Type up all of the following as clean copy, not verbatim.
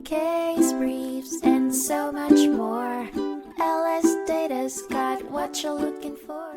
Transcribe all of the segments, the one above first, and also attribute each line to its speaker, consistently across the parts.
Speaker 1: case briefs, and so much more. LSData's got what you're looking for.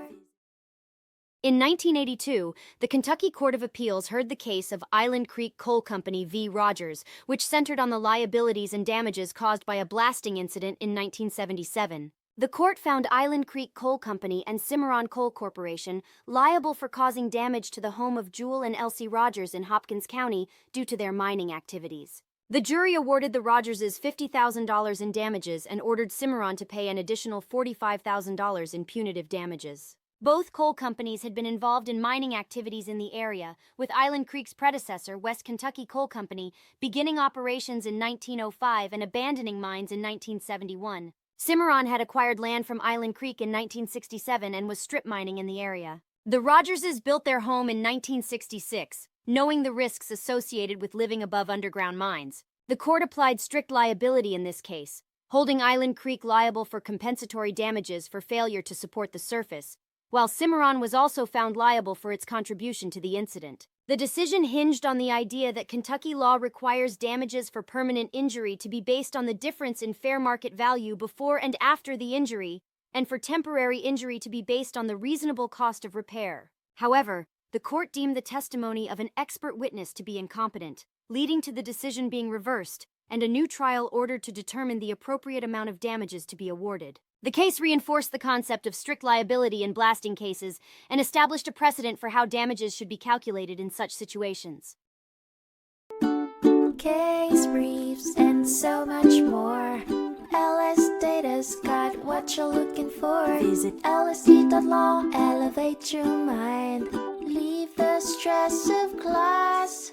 Speaker 2: In 1982, the Kentucky Court of Appeals heard the case of Island Creek Coal Company v. Rodgers, which centered on the liabilities and damages caused by a blasting incident in 1977. The court found Island Creek Coal Company and Cimarron Coal Corporation liable for causing damage to the home of Jewel and Elsie Rodgers in Hopkins County due to their mining activities. The jury awarded the Rodgerses $50,000 in damages and ordered Cimarron to pay an additional $45,000 in punitive damages. Both coal companies had been involved in mining activities in the area, with Island Creek's predecessor, West Kentucky Coal Company, beginning operations in 1905 and abandoning mines in 1971. Cimarron had acquired land from Island Creek in 1967 and was strip mining in the area. The Rodgerses built their home in 1966, knowing the risks associated with living above underground mines. The court applied strict liability in this case, holding Island Creek liable for compensatory damages for failure to support the surface, while Cimarron was also found liable for its contribution to the incident. The decision hinged on the idea that Kentucky law requires damages for permanent injury to be based on the difference in fair market value before and after the injury, and for temporary injury to be based on the reasonable cost of repair. However, the court deemed the testimony of an expert witness to be incompetent, leading to the decision being reversed, and a new trial ordered to determine the appropriate amount of damages to be awarded. The case reinforced the concept of strict liability in blasting cases and established a precedent for how damages should be calculated in such situations.
Speaker 1: Case briefs, and so much more. LSData's got what you're looking for. Visit lsd.law, elevate your mind. Leave the stress of class.